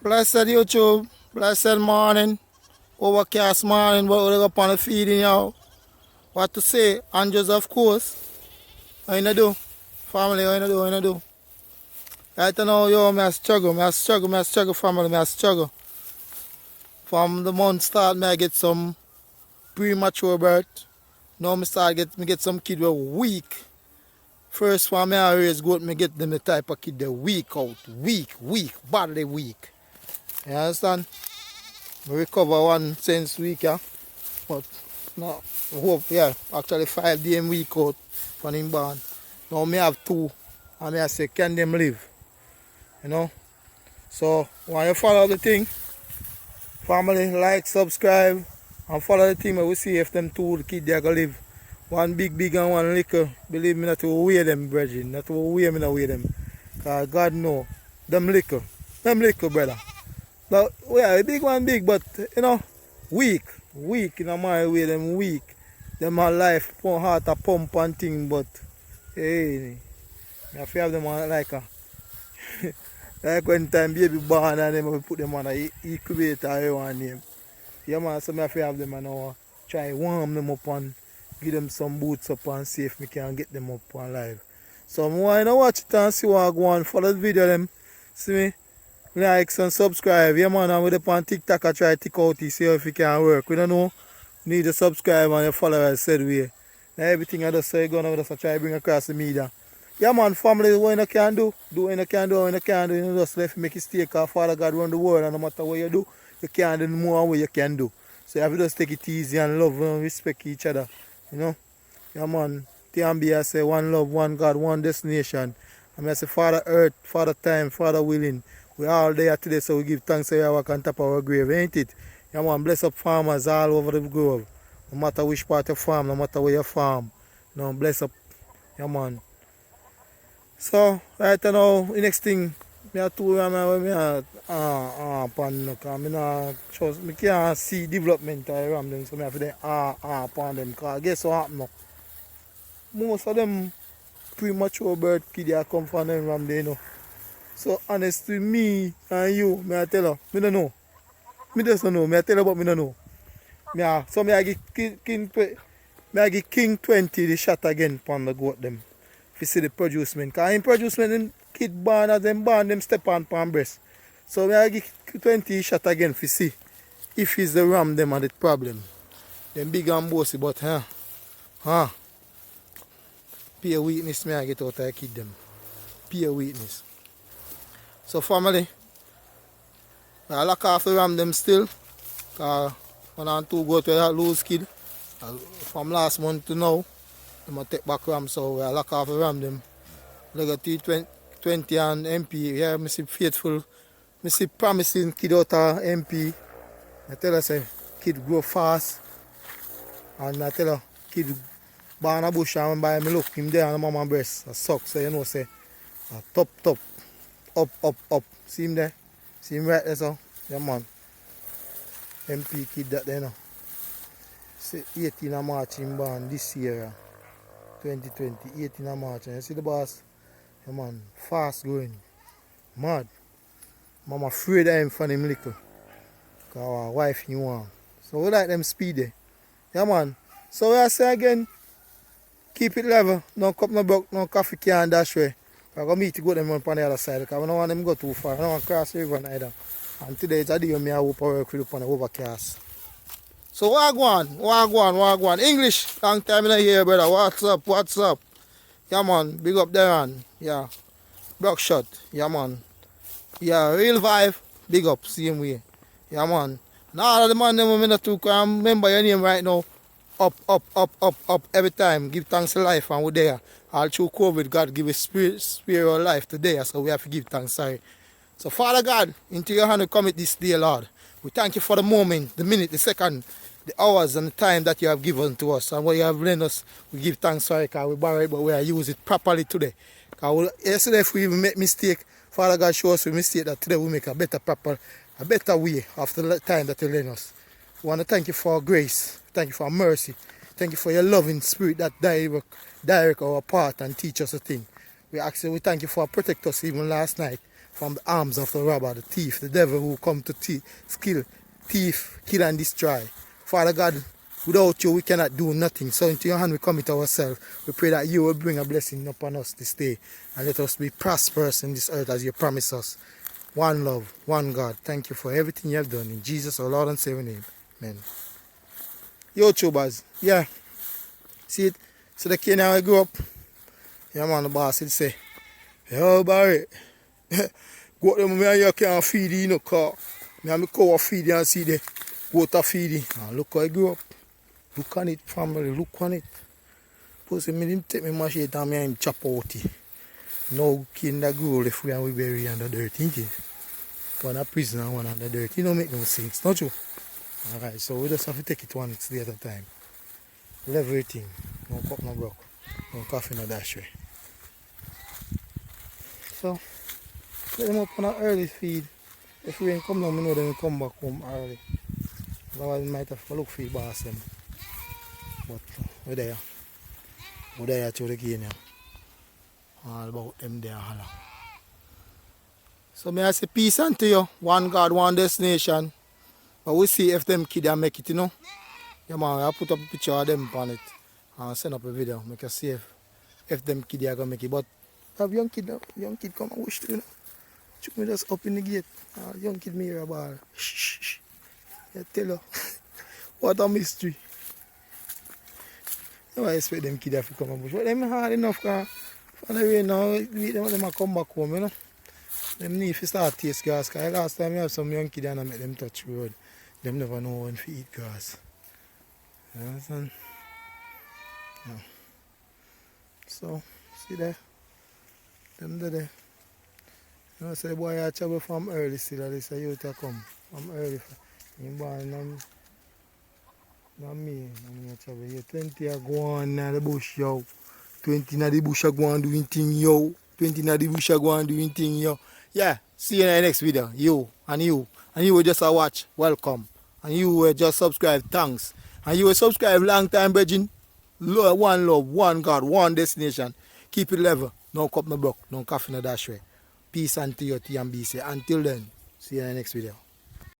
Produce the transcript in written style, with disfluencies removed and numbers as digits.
Blessed YouTube, blessed morning, overcast morning, but we're up on the feeding y'all. What to say? Angels of course. How you do? Family, how you do? Right now, yo, I struggle, family, I struggle. From the month start, I get some premature birth. Now I get some kid with weak. First one I raise goat, me get them the type of kid they weak out. Weak, badly weak. You understand? I recover one since week, yeah. But no, I hope, yeah, actually 5 days week out from him born. Now me have 2, and I say, can them live? You know? So, when you follow the thing, family, like, subscribe, and follow the thing, we see if them 2 kids they gonna live. One big and one little. Believe me, not to weigh them, brethren. Not to weigh me, not weigh them. Because God know, them little, brother. But, yeah, the big one big, but, you know, weak, you know, my way, them weak. Them a life, heart a pump and thing, but, hey, I have them on like a, like when time baby born and then we put them on a incubator, I want name. Yeah, man, so I have them and now try warm them up and give them some boots up and see if we can get them up and live. So, I want to watch it and see what I go on. Follow the video, them, see me? Likes and subscribe. Yeah, man, and with up on TikTok, I try to take out to see if it can work. We don't know. Need to subscribe and your followers said we. Now everything I just say going on with us, I try to bring across the media. Yeah, man, family, what you can do, what you can do, you just let make it stay, because Father God run the world, and no matter what you do, you can do more than what you can do. So you have to just take it easy and love and respect each other, you know. Yeah, man, T&B, I say one love, one God, one destination. I say Father Earth, Father Time, Father Willing. We all there today, so we give thanks to you walk on top of our grave, ain't it? Yeah, man, bless up farmers all over the globe. No matter which part you farm, no matter where you farm. You know, bless up, yeah, man. So, right now, the next thing, I told you, I can't see development around them, so I have to upon them, because guess what happened now? Most of them premature birth kids come from them around there, you know. So honestly, me and you, I tell you, I don't know. I just don't know. I tell you about me don't know. So I give King 20 the shot again upon the goat them. If you see the producement. Because in producement, them kid born as them born, them step on breast. So I give 20 shot again if you see. If it's the ram them are the problem. Them big and bossy, but pure weakness me I get out of kid them. Pure weakness. So family, I lock off the ram them still. Because 1 and 2 go to a loose kid. From last month to now, I'm going to take back ram, so I lock off the ram them. Look at T20 and MP. Yeah, I see faithful. I see promising kid out of MP. I tell her, say, kid grow fast. And I tell her, kid born a bush and by me look him there on the mama breast. I suck, so you know, say, top. Up. See him there? See him right there, so? Yeah, man. MP kid that there, now. See, 18 of March in born this year, 2020, 18 of March. And you see the boss? Yeah, man. Fast growing. Mad. Mama afraid of him from him little. Because our wife knew him. So we like them speed there. Yeah, man. So I say again, keep it level. No cup, no broke, no coffee can dash way. I'm going to meet to go them on the other side because I don't want them to go too far. I don't want to cross the river neither. And today it's a day when I hope I work with on the overcast. So what go on? English, long time in here, brother. What's up? Yeah, man. Big up there, man. Yeah. Brock shot. Yeah, man. Yeah, real vibe. Big up. Same way. Yeah, man. Now the man them not too can remember your name right now. Up every time. Give thanks to life and we're there. All through COVID, God give a spiritual life today, so we have to give thanks, sorry. So Father God, into your hand we commit this day, Lord. We thank you for the moment, the minute, the second, the hours and the time that you have given to us. And what you have lent us, we give thanks, sorry, because we borrow it, but we use it properly today. Because yesterday if we even make mistake, Father God show us a mistake that today we make a better way after the time that you lent us. We want to thank you for grace, thank you for mercy, thank you for your loving spirit that direct our path and teach us a thing. We thank you for protect us even last night from the arms of the robber, the thief, the devil who come to kill, and destroy. Father God, without you we cannot do nothing. So into your hand we commit ourselves. We pray that you will bring a blessing upon us this day and let us be prosperous in this earth as you promise us. One love, one God. Thank you for everything you have done. In Jesus our Lord and Savior name. Amen. YouTubers, yeah. See it? So the kid now I grew up. Yeah man, the boss he'd say, yo Barry, go them me and you can't feed you in the car. Me and my cow feed you and see the water feeding. And look how I grew up. Look on it, family, look on it. Pussy me didn't take me machete and me and him chop out it. Now kid that grow left we and we bury under dirt, ain't it? One a prison and one under dirt. You don't make no sense, not you? Alright, so we just have to take it 1 day at a time. Level everything. No cup, no broke. No coffee, no dash way. So, let them up on an early feed. If rain come down, we know them will come back home early. Otherwise, we might have to look for the boss them. But we're there. We're there to the game now. All about them there. So may I say peace unto you. One God, one destination. But we see if them kids make it, you know. Yeah man, I put up a picture of them on it. And send up a video. Make us see if them kids are gonna make it. But have young kid come and wish to, you know. Chuck me just up in the gate. Young kid me hear about shh. Yeah, tell her. What a mystery. I expect them kids to come and bush. But them hard enough because for the rain now, them come back home, you know. Them need to start taste grass. Because last time I have some young kids and I make them touch road. Them never know when to eat grass. You understand? Yeah. So, see there? Them there. You know, say the boy I travel from early still. They say you to come from early. You born me. I travel here. 20 are going in the bush, yo. 20 in the bush are going doing thing, yo. 20 in the bush are going doing thing, yo. Yeah, see you in the next video. You will just watch. Welcome. And you will just subscribe. Thanks. And you will subscribe long time, Virgin. One love, one God, one destination. Keep it level. No cup, no broke. No coffee, no dash way. Peace unto your T&B. Until then, see you in the next video.